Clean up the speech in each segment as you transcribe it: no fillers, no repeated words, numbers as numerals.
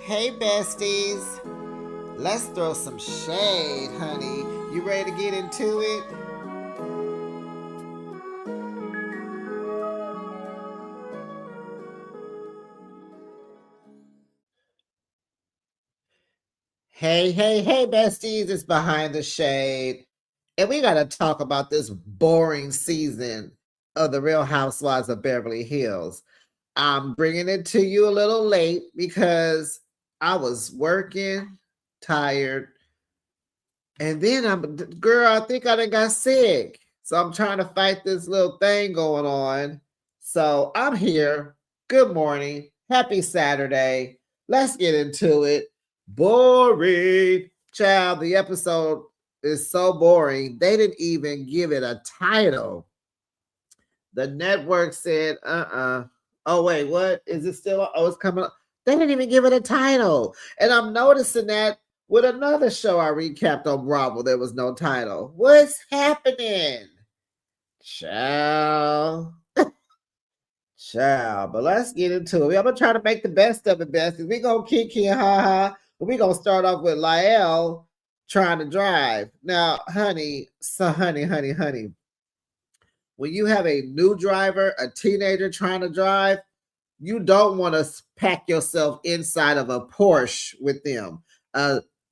Hey besties, let's throw some shade, honey. You ready to get into it? Hey, besties, it's Behind the Shade. And we got to talk about this boring season of The Real Housewives of Beverly Hills. I'm bringing it to you a little late because I was working, tired, and then girl, I think I done got sick. So I'm trying to fight this little thing going on. So I'm here. Good morning. Happy Saturday. Let's get into it. Boring. Child, the episode is so boring. They didn't even give it a title. The network said, Oh, wait, what? Is it still? Oh, it's coming up. They didn't even give it a title. And I'm noticing that with another show I recapped on Bravo, there was no title. What's happening? Child. Child. But let's get into it. I'm going to try to make the best of it, besties. We're going to kiki and ha ha. But we're going to start off with Lyle trying to drive. Now, honey, honey. When you have a new driver, a teenager trying to drive, you don't want to pack yourself inside of a Porsche with them.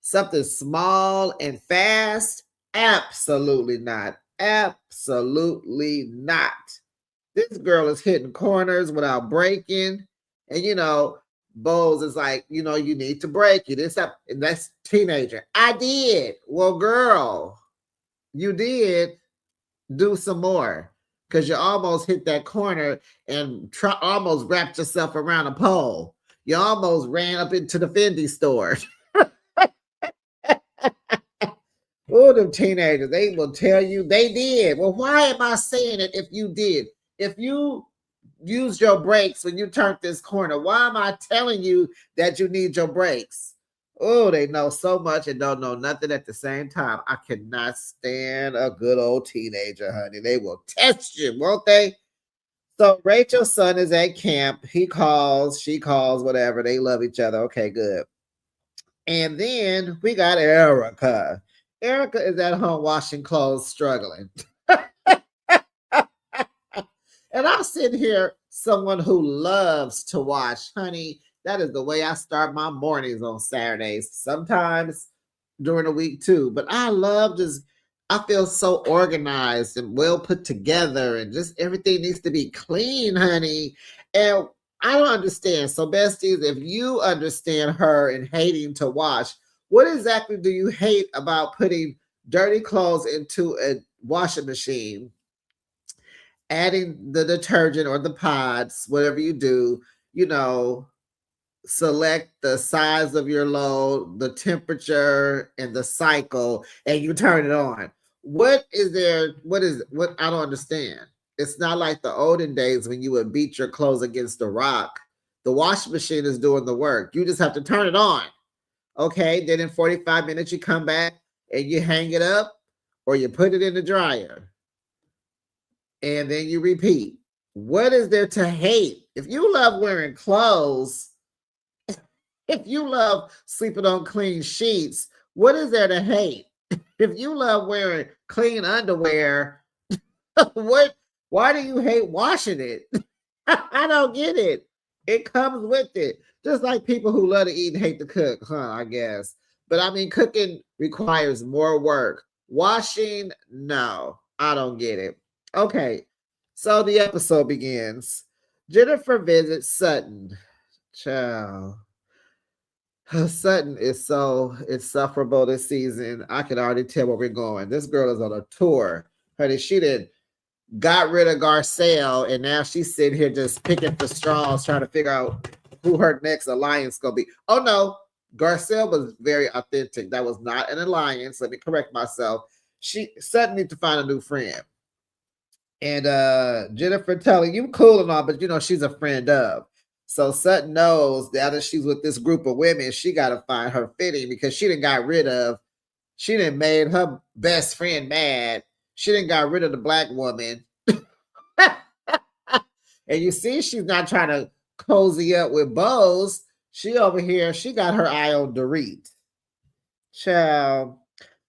Something small and fast? Absolutely not. Absolutely not. This girl is hitting corners without braking. And, Bowles is like, you need to brake. You did something. And that's teenager. I did. Well, girl, you did do some more because you almost hit that corner and almost wrapped yourself around a pole. You almost ran up into the Fendi store. Oh, them teenagers, they will tell you they did. Well, why am I saying it if you did? If you used your brakes when you turned this corner, why am I telling you that you need your brakes? Oh, they know so much and don't know nothing at the same time. I cannot stand a good old teenager, honey. They will test you, won't they? So Rachel's son is at camp. He calls, she calls, whatever. They love each other. Okay, good. And then we got Erica. Erica is at home washing clothes, struggling. And I'm sitting here, someone who loves to watch, honey. That is the way I start my mornings on Saturdays. Sometimes during the week too. But I love just, I feel so organized and well put together, and just everything needs to be clean, honey. And I don't understand. So, besties, if you understand her and hating to wash, what exactly do you hate about putting dirty clothes into a washing machine, adding the detergent or the pods, whatever you do, you know, select the size of your load, the temperature, and the cycle, and you turn it on. What is there? What I don't understand. It's not like the olden days when you would beat your clothes against the rock. The washing machine is doing the work. You just have to turn it on. Okay. Then in 45 minutes, you come back and you hang it up or you put it in the dryer and then you repeat. What is there to hate? If you love wearing clothes, if you love sleeping on clean sheets, what is there to hate? If you love wearing clean underwear, what? Why do you hate washing it? I don't get it. It comes with it. Just like people who love to eat and hate to cook, huh? I guess. But I mean, cooking requires more work. Washing, no, I don't get it. Okay, so the episode begins. Jennifer visits Sutton. Ciao. Sutton is so insufferable this season. I can already tell where we're going. This girl is on a tour. Honey, she did got rid of Garcelle, and now she's sitting here just picking for straws, trying to figure out who her next alliance gonna be. Oh no, Garcelle was very authentic. That was not an alliance. Let me correct myself. Sutton needs to find a new friend. And Jennifer telling you cool and all, but she's a friend of. So Sutton knows now that she's with this group of women, she got to find her fitting because she didn't made her best friend mad. She didn't got rid of the black woman. And you see, she's not trying to cozy up with Bose. She over here, she got her eye on Dorit. Child.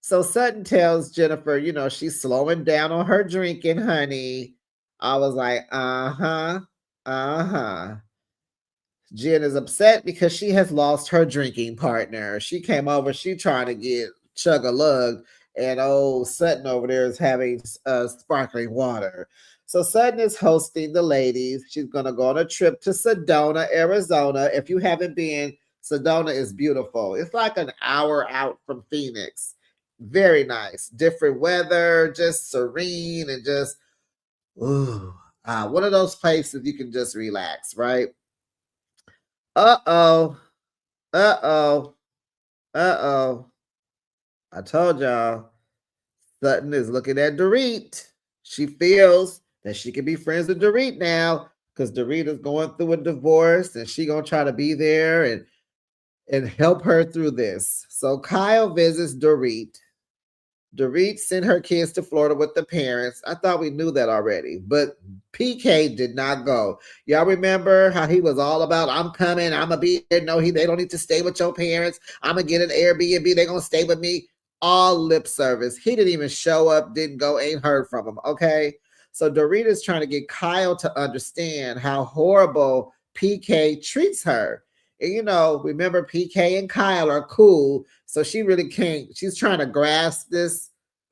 So Sutton tells Jennifer, she's slowing down on her drinking, honey. I was like, uh-huh, uh-huh. Jen is upset because she has lost her drinking partner. She came over, she trying to get chug-a-lug, and old Sutton over there is having sparkling water. So Sutton is hosting the ladies. She's going to go on a trip to Sedona, Arizona. If you haven't been, Sedona is beautiful. It's like an hour out from Phoenix. Very nice. Different weather, just serene and just, ooh, one of those places you can just relax, right? Uh-oh. Uh-oh. Uh-oh. I told y'all, Sutton is looking at Dorit. She feels that she can be friends with Dorit now because Dorit is going through a divorce and she gonna try to be there and help her through this. So Kyle visits Dorit. Dorit sent her kids to Florida with the parents. I thought we knew that already, but PK did not go. Y'all remember how he was all about, I'm coming, I'm going to be there. No, they don't need to stay with your parents. I'm going to get an Airbnb. They're going to stay with me. All lip service. He didn't even show up, didn't go, ain't heard from him, okay? So Dorit is trying to get Kyle to understand how horrible PK treats her. And remember PK and Kyle are cool. So she really can't, she's trying to grasp this,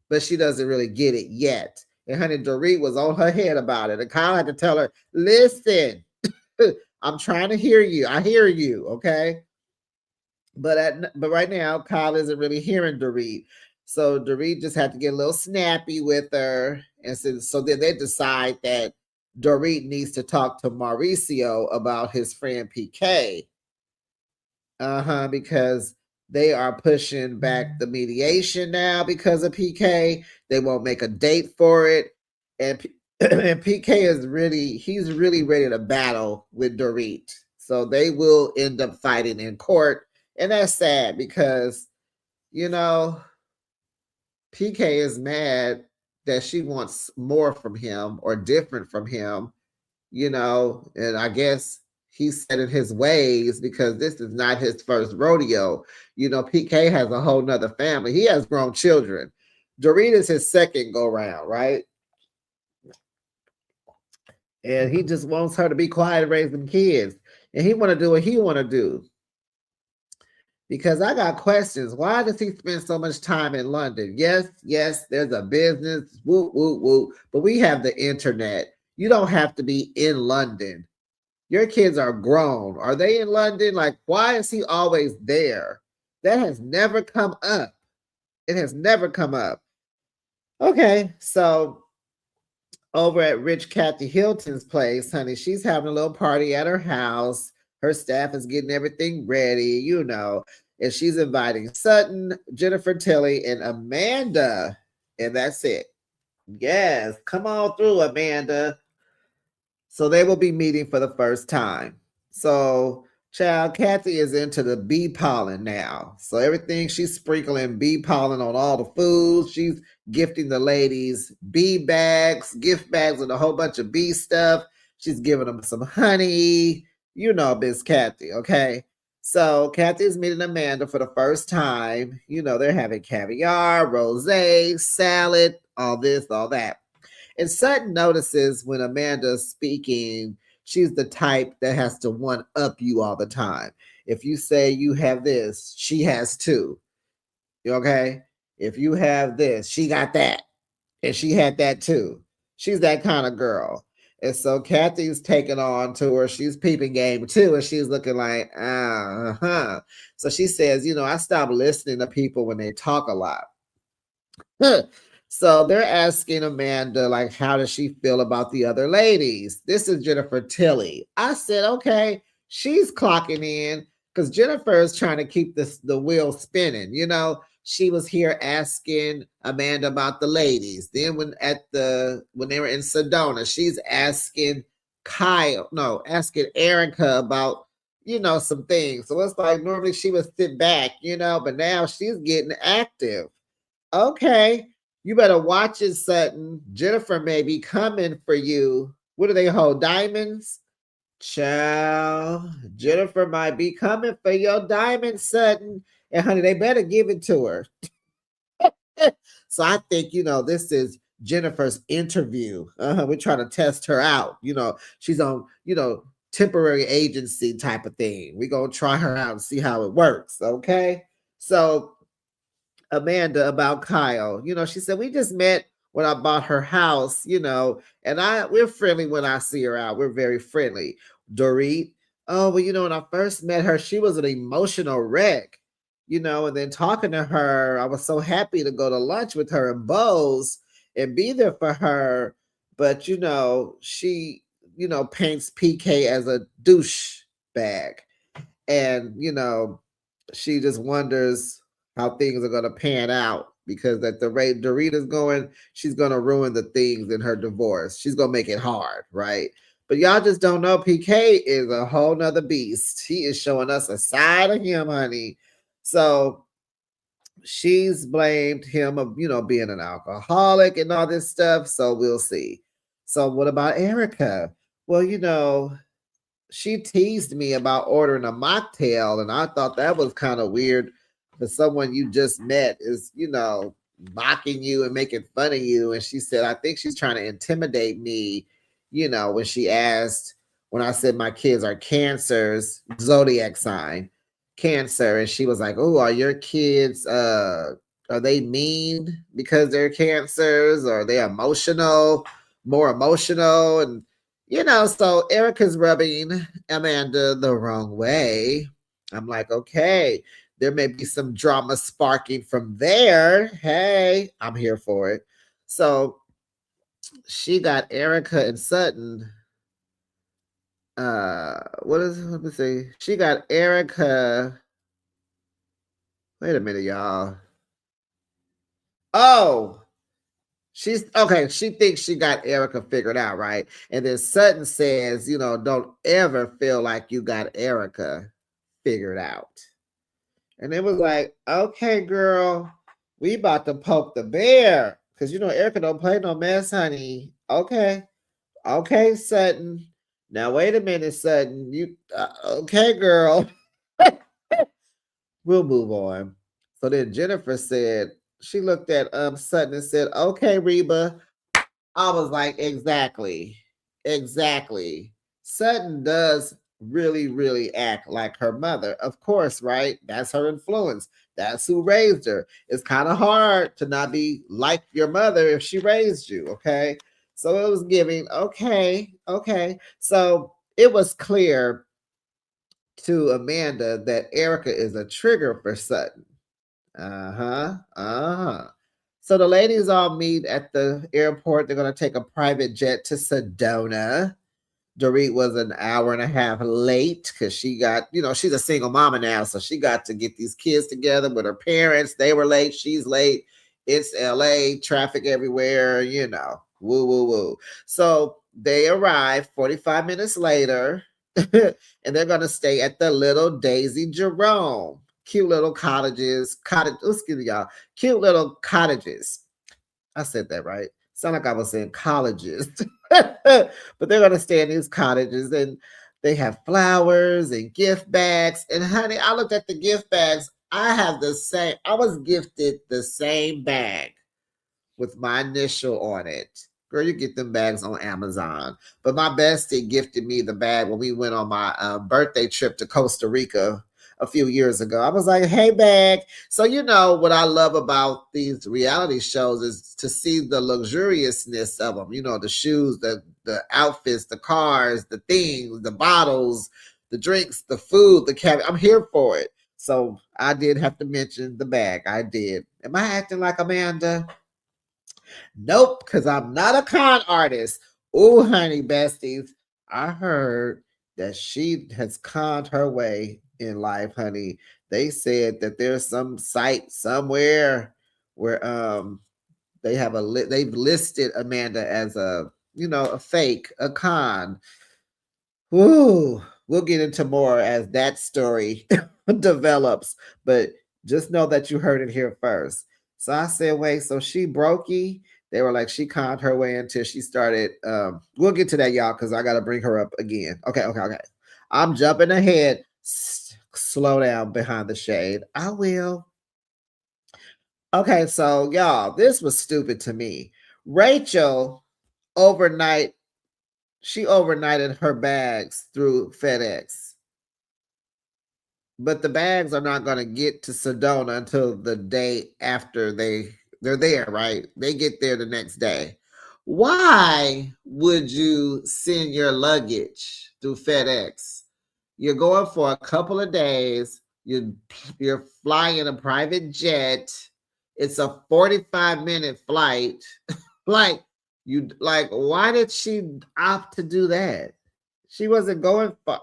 but she doesn't really get it yet. And honey, Dorit was on her head about it. And Kyle had to tell her, listen, I'm trying to hear you. I hear you, okay? But right now, Kyle isn't really hearing Dorit. So Dorit just had to get a little snappy with her. And so then they decide that Dorit needs to talk to Mauricio about his friend PK. Because they are pushing back the mediation now because of PK. They won't make a date for it. And, and PK is he's really ready to battle with Dorit. So they will end up fighting in court. And that's sad because, PK is mad that she wants more from him or different from him, and I guess he's set in his ways because this is not his first rodeo. PK has a whole nother family. He has grown children. Dorit is his second go round, right? And he just wants her to be quiet and raise them kids. And he want to do what he want to do. Because I got questions. Why does he spend so much time in London? Yes, there's a business, woo, woo, woo. But we have the internet. You don't have to be in London. Your kids are grown. Are they in London? Like, why is he always there? That has never come up. It has never come up. Okay, so over at Rich Kathy Hilton's place, honey, she's having a little party at her house. Her staff is getting everything ready, and she's inviting Sutton, Jennifer Tilly, and Amanda. And that's it. Yes, come on through, Amanda. So they will be meeting for the first time. So, child, Kathy is into the bee pollen now. So everything, she's sprinkling bee pollen on all the foods. She's gifting the ladies bee bags, gift bags with a whole bunch of bee stuff. She's giving them some honey. Miss Kathy, okay? So Kathy is meeting Amanda for the first time. They're having caviar, rosé, salad, all this, all that. And Sutton notices when Amanda's speaking, she's the type that has to one up you all the time. If you say you have this, she has two. Okay? If you have this, she got that. And she had that too. She's that kind of girl. And so Kathy's taking on to her. She's peeping game too. And she's looking like, uh-huh. So she says, I stopped listening to people when they talk a lot. So they're asking Amanda, like, how does she feel about the other ladies? This is Jennifer Tilly. I said, okay, she's clocking in because Jennifer is trying to keep the wheel spinning. She was here asking Amanda about the ladies. Then when they were in Sedona, she's asking asking Erica about, some things. So it's like normally she would sit back, but now she's getting active. Okay, you better watch it, Sutton. Jennifer may be coming for you. What do they hold? Diamonds? Child, Jennifer might be coming for your diamond, Sutton. And honey, they better give it to her. So I think, this is Jennifer's interview. We're trying to test her out. She's on, temporary agency type of thing. We're going to try her out and see how it works. Okay. So Amanda about Kyle. She said, we just met when I bought her house, and we're friendly when I see her out. We're very friendly. Dorit, oh, well, when I first met her, she was an emotional wreck, and then talking to her, I was so happy to go to lunch with her and Bose and be there for her. But, she, paints PK as a douche bag. And, she just wonders how things are going to pan out because at the rate Dorita's going, she's going to ruin the things in her divorce. She's going to make it hard, right? But y'all just don't know. PK is a whole nother beast. He is showing us a side of him, honey. So she's blamed him of, being an alcoholic and all this stuff. So we'll see. So what about Erica? Well, she teased me about ordering a mocktail, and I thought that was kind of weird for someone you just met is, mocking you and making fun of you. And she said, I think she's trying to intimidate me, when she asked, when I said my kids are cancers, zodiac sign, Cancer. And she was like, oh, are your kids, are they mean because they're cancers? Or are they emotional, more emotional? And so Erica's rubbing Amanda the wrong way. I'm like, okay, there may be some drama sparking from there. Hey, I'm here for it. So she got Erica and Sutton. Let me see. She got Erica. Wait a minute, y'all. Oh, she's okay. She thinks she got Erica figured out, right? And then Sutton says, don't ever feel like you got Erica figured out. And it was like, okay, girl, we about to poke the bear. Because, Erica don't play no mess, honey. Okay. Okay, Sutton. Now, wait a minute, Sutton. Okay, girl. We'll move on. So then Jennifer said, she looked at Sutton and said, okay, Reba. I was like, exactly. Sutton does really, really act like her mother. Of course, right? That's her influence. That's who raised her. It's kind of hard to not be like your mother if she raised you, okay? So it was giving, okay. So it was clear to Amanda that Erica is a trigger for Sutton. So the ladies all meet at the airport. They're going to take a private jet to Sedona. Dorit was an hour and a half late because she got, she's a single mama now. So she got to get these kids together with her parents. They were late. She's late. It's LA, traffic everywhere, woo, woo, woo. So they arrived 45 minutes later and they're going to stay at the Little Daisy Jerome. Cute little cottages, excuse me, y'all. Cute little cottages. I said that right. Sound like I was saying colleges. But they're going to stay in these cottages and they have flowers and gift bags. And honey, I looked at the gift bags. I was gifted the same bag with my initial on it. Girl, you get them bags on Amazon. But my bestie gifted me the bag when we went on my birthday trip to Costa Rica a few years ago. I was like, hey, bag. So, what I love about these reality shows is to see the luxuriousness of them. The shoes, the outfits, the cars, the things, the bottles, the drinks, the food, the cabinet. I'm here for it. So I did have to mention the bag. I did. Am I acting like Amanda? Nope, because I'm not a con artist. Oh, honey, besties. I heard that she has conned her way in life, honey. They said that there's some site somewhere where they've listed Amanda as a fake, a con. Ooh, we'll get into more as that story develops, but just know that you heard it here first. So I said, wait, so she brokey? They were like, she conned her way until she started. We'll get to that, y'all, because I got to bring her up again. Okay. I'm jumping ahead. Slow down behind the shade. I will. Okay, so y'all, this was stupid to me. Rachel overnight, she overnighted her bags through FedEx. But the bags are not going to get to Sedona until the day after they're there, right? They get there the next day. Why would you send your luggage through FedEx? You're going for a couple of days. You're flying a private jet. It's a 45-minute flight. Why did she opt to do that? She wasn't going far.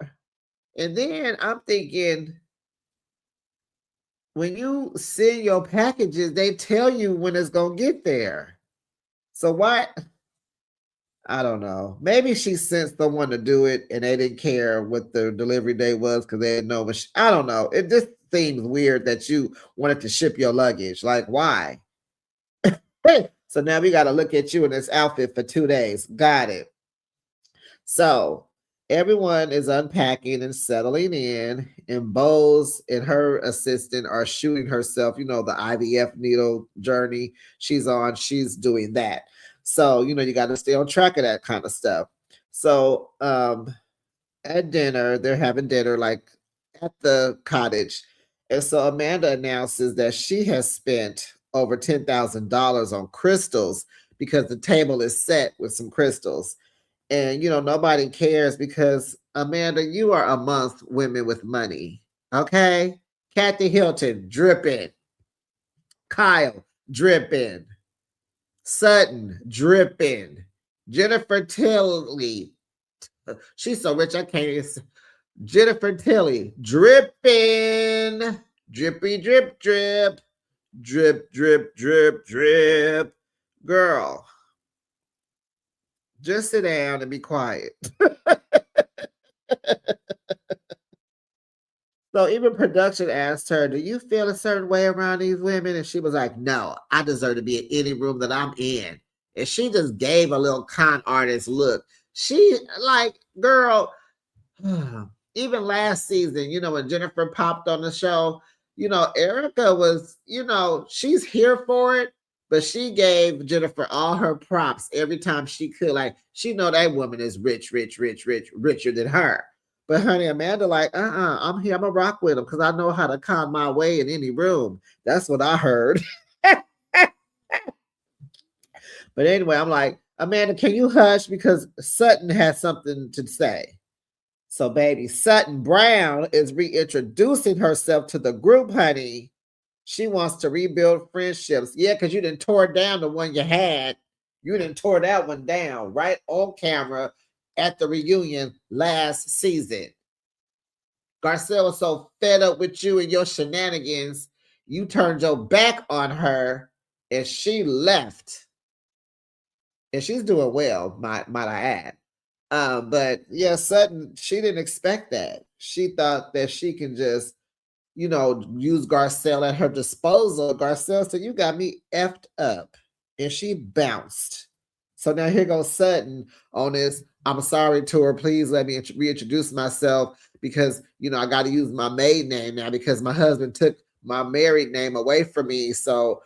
And then I'm thinking, when you send your packages, they tell you when it's going to get there. So why? I don't know. Maybe she sent someone to do it and they didn't care what the delivery date was because they didn't know. I don't know. It just seems weird that you wanted to ship your luggage. Like, why? Hey, so now we got to look at you in this outfit for 2 days. Got it. So everyone is unpacking and settling in, and Bose and her assistant are shooting herself, the IVF needle journey she's on. She's doing that. So, you got to stay on track of that kind of stuff. So, at dinner, they're having dinner like at the cottage. And so Amanda announces that she has spent over $10,000 on crystals because the table is set with some crystals. And, nobody cares because, Amanda, you are amongst women with money. Okay? Kathy Hilton, dripping. Kyle, dripping. Sutton, dripping. Jennifer Tilly. She's so rich, I can't even say. Jennifer Tilly, dripping. Drippy, drip, drip. Drip, drip, drip, drip. Girl, just sit down and be quiet. So even production asked her, do you feel a certain way around these women? And she was like, no, I deserve to be in any room that I'm in. And she just gave a little con artist look. She girl, even last season, when Jennifer popped on the show, Erica was, she's here for it, but she gave Jennifer all her props every time she could. Like, she know that woman is rich, richer than her. But honey, Amanda, I'm here, I'm gonna rock with him because I know how to con my way in any room. That's what I heard. But anyway, I'm like, Amanda, can you hush? Because Sutton has something to say. So, baby, Sutton Brown is reintroducing herself to the group, honey. She wants to rebuild friendships. Yeah, because you didn't tore down the one you had. You didn't tore that one down right on camera at the reunion last season. Garcelle was so fed up with you and your shenanigans, you turned your back on her and she left. And she's doing well, might I add. But yeah, Sutton, she didn't expect that. She thought that she can just, use Garcelle at her disposal. Garcelle said, you got me effed up. And she bounced. So now here goes Sutton on this. I'm sorry to her. Please let me reintroduce myself because, I got to use my maiden name now because my husband took my married name away from me. So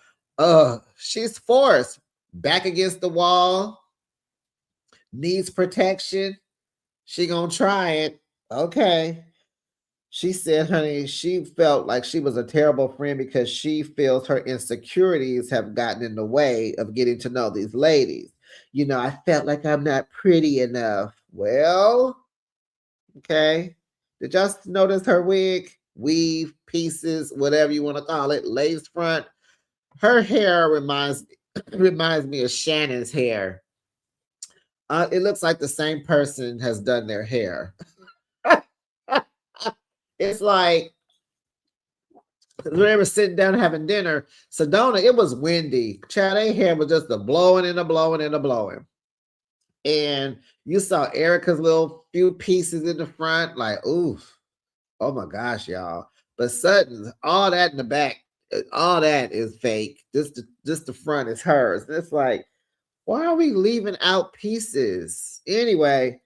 she's forced back against the wall. Needs protection. She gonna try it. Okay. She said, honey, she felt like she was a terrible friend because she feels her insecurities have gotten in the way of getting to know these ladies. I felt like I'm not pretty enough. Well, okay. Did y'all notice her wig, weave, pieces, whatever you want to call it, lace front? Her hair reminds me of Shannon's hair. It looks like the same person has done their hair. It's like they were sitting down having dinner. Sedona, it was windy. Chad, their hair was just a blowing and a blowing and a blowing. And you saw Erica's little few pieces in the front, like, oof. Oh my gosh, y'all. But Sutton, all that in the back, all that is fake. Just the front is hers. It's like, Why are we leaving out pieces? Anyway,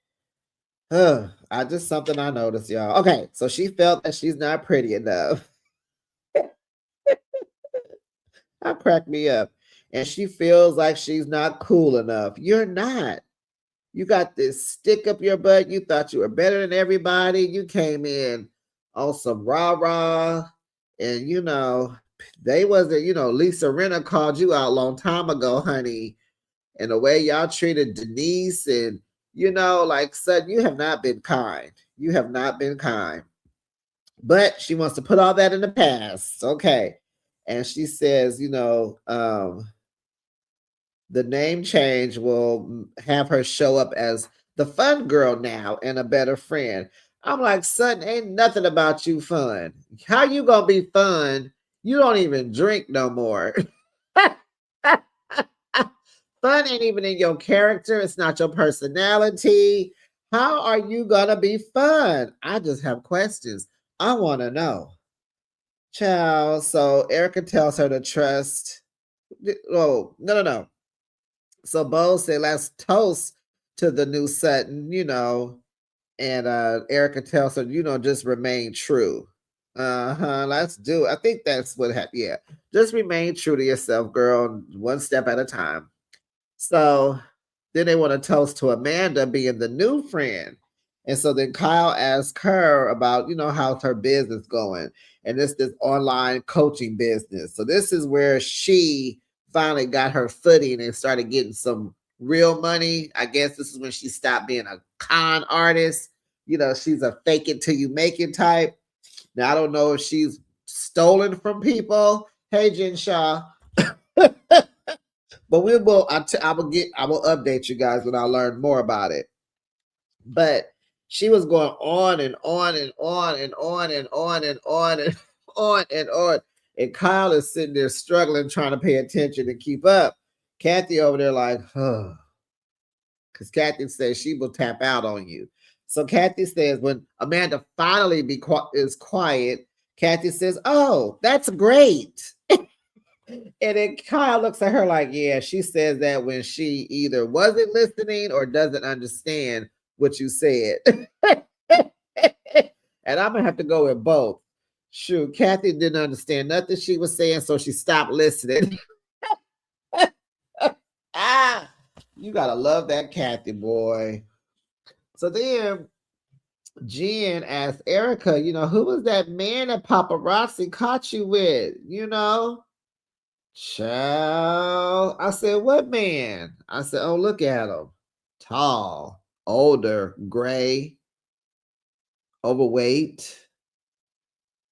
I just something I noticed, y'all. Okay, so she felt that she's not pretty enough. That cracked me up. And she feels like she's not cool enough. You're not. You got this stick up your butt. You thought you were better than everybody. You came in on some rah-rah. And they wasn't, Lisa Rinna called you out a long time ago, honey. And the way y'all treated Denise and like Sutton, you have not been kind. You have not been kind. But she wants to put all that in the past. Okay. And she says, the name change will have her show up as the fun girl now and a better friend. I'm like, Sutton, ain't nothing about you fun. How you gonna be fun? You don't even drink no more. Fun ain't even in your character. It's not your personality. How are you gonna be fun? I just have questions. I want to know. Child. So Erica tells her to trust. Oh, no. So Bo said, let's toast to the new Sutton, and Erica tells her, just remain true. Let's do it. I think that's what happened. Yeah. Just remain true to yourself, girl, one step at a time. So then they want to toast to Amanda being the new friend. And so then Kyle asks her about, how's her business going. And it's this online coaching business. So this is where she finally got her footing and started getting some real money. I guess this is when she stopped being a con artist. She's a fake it till you make it type. Now, I don't know if she's stolen from people. Hey, Jen Shaw. But I will update you guys when I learn more about it. But she was going on and on and on and on and on and on and on and on. And Kyle is sitting there struggling, trying to pay attention and keep up. Kathy over there like, huh. Because Kathy says she will tap out on you. So Kathy says when Amanda finally is quiet, Kathy says, oh, that's great. And then Kyle looks at her like, yeah, she says that when she either wasn't listening or doesn't understand what you said. And I'm going to have to go with both. Shoot, Kathy didn't understand nothing she was saying, so she stopped listening. You got to love that Kathy, boy. So then Jen asked Erica, who was that man that paparazzi caught you with, Child. I said, what man? I said, oh, look at him. Tall, older, gray, overweight,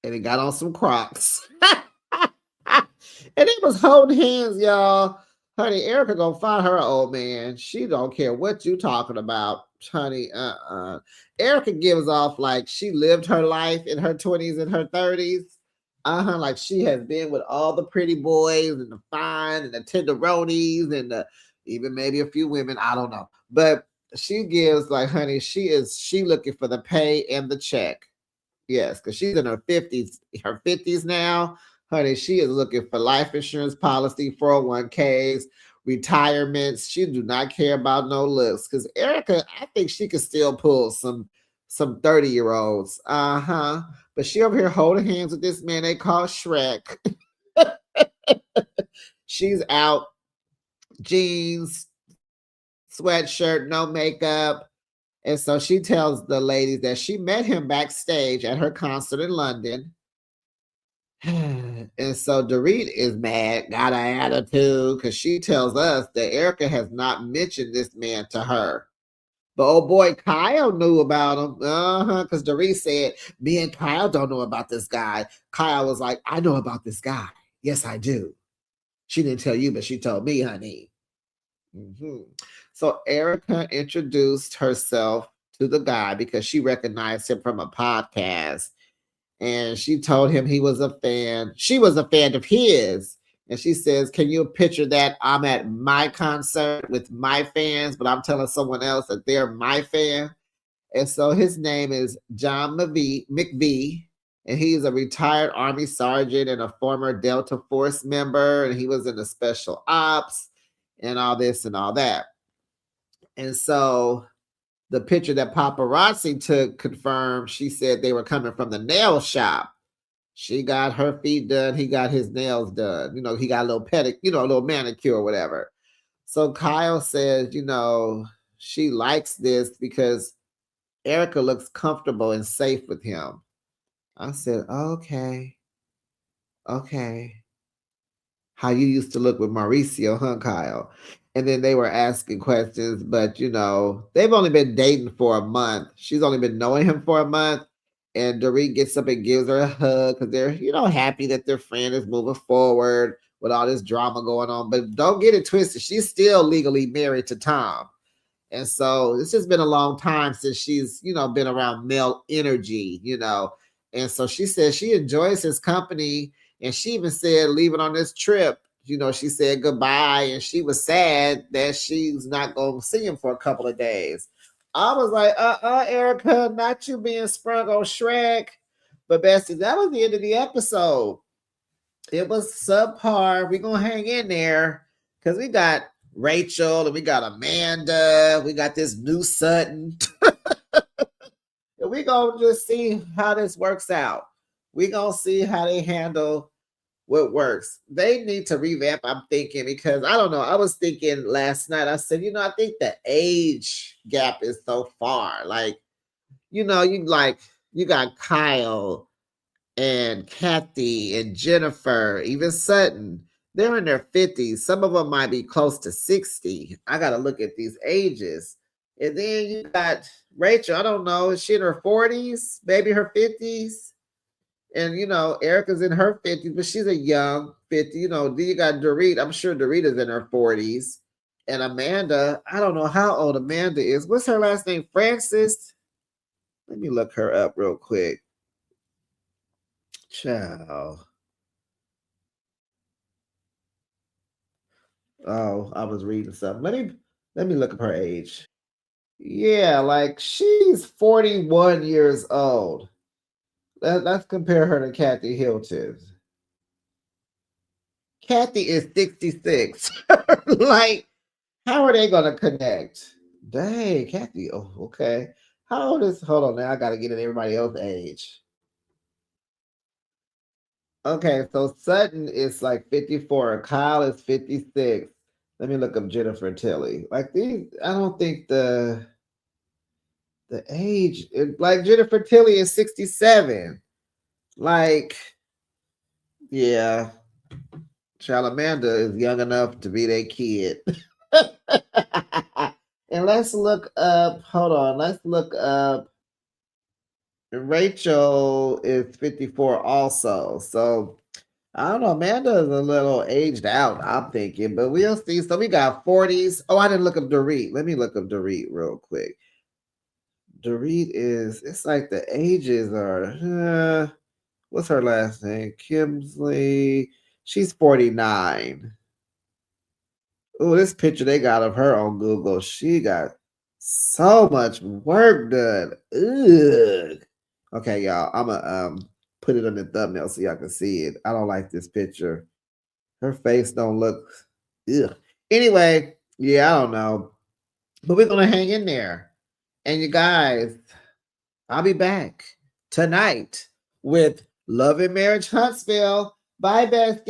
and he got on some Crocs. And he was holding hands, y'all. Honey, Erica gonna find her old man. She don't care what you talking about, honey. Erica gives off like she lived her life in her 20s and her 30s. Like she has been with all the pretty boys and the fine and the tenderonis and even maybe a few women. I don't know. But she gives like, honey, she looking for the pay and the check. Yes, because she's in her 50s now. Honey, she is looking for life insurance policy, 401ks, retirements. She do not care about no looks. Because Erica, I think she could still pull some 30-year-olds. But she over here holding hands with this man they call Shrek. She's out, jeans, sweatshirt, no makeup. And so she tells the ladies that she met him backstage at her concert in London. And so Dorit is mad, got an attitude, because she tells us that Erica has not mentioned this man to her. But oh boy, Kyle knew about him. Because Dorit said, me and Kyle don't know about this guy. Kyle was like, I know about this guy. Yes, I do. She didn't tell you, but she told me, honey. So Erica introduced herself to the guy because she recognized him from a podcast. And she told him he was a fan. She was a fan of his. And she says, can you picture that? I'm at my concert with my fans, but I'm telling someone else that they're my fan. And so his name is John McVie, and he's a retired Army sergeant and a former Delta Force member. And he was in the special ops. and all this and all that. And so the picture that paparazzi took confirmed, she said they were coming from the nail shop. She got her feet done. He got his nails done. He got a little a little manicure or whatever. So Kyle says, she likes this because Erica looks comfortable and safe with him. I said, okay. How you used to look with Mauricio, huh, Kyle? And then they were asking questions, but they've only been dating for a month. She's only been knowing him for a month. And Dorit gets up and gives her a hug because they're, happy that their friend is moving forward with all this drama going on. But don't get it twisted. She's still legally married to Tom. And so it's just been a long time since she's, been around male energy, And so she says she enjoys his company. And she even said, leaving on this trip, she said goodbye. And she was sad that she's not going to see him for a couple of days. I was like, Erica, not you being sprung on Shrek. But Bessie, that was the end of the episode. It was subpar. We're going to hang in there because we got Rachel and we got Amanda. We got this new Sutton. And we're going to just see how this works out. We're going to see how they handle what works. They need to revamp, I'm thinking, because I don't know. I was thinking last night, I said, I think the age gap is so far. Like, you got Kyle and Kathy and Jennifer, even Sutton. They're in their 50s. Some of them might be close to 60. I got to look at these ages. And then you got Rachel. I don't know. Is she in her 40s? Maybe her 50s? And, Erica's in her 50s, but she's a young 50. Then you got Dorit. I'm sure Dorit is in her 40s. And Amanda, I don't know how old Amanda is. What's her last name? Francis? Let me look her up real quick. Ciao. Oh, I was reading something. Let me look up her age. Yeah, like she's 41 years old. Let's compare her to Kathy Hilton. Kathy is 66. Like, how are they gonna connect? Dang, Kathy. Oh, okay. How old is? Hold on, now I gotta get at everybody else's age. Okay, so Sutton is like 54. Kyle is 56. Let me look up Jennifer Tilly. Like these, I don't think the age, like Jennifer Tilly is 67. Like, yeah, Child Amanda is young enough to be their kid. And let's look up, hold on, let's look up. Rachel is 54 also. So I don't know. Amanda is a little aged out, I'm thinking, but we'll see. So we got 40s. Oh, I didn't look up Dorit. Let me look up Dorit real quick. Dorit is, it's like the ages are, what's her last name? Kimsley. She's 49. Oh, this picture they got of her on Google. She got so much work done. Ugh. Okay, y'all. I'm gonna put it on the thumbnail so y'all can see it. I don't like this picture. Her face don't look. Ugh. Anyway, yeah, I don't know, but we're gonna hang in there. And you guys, I'll be back tonight with Love and Marriage Huntsville. Bye, besties.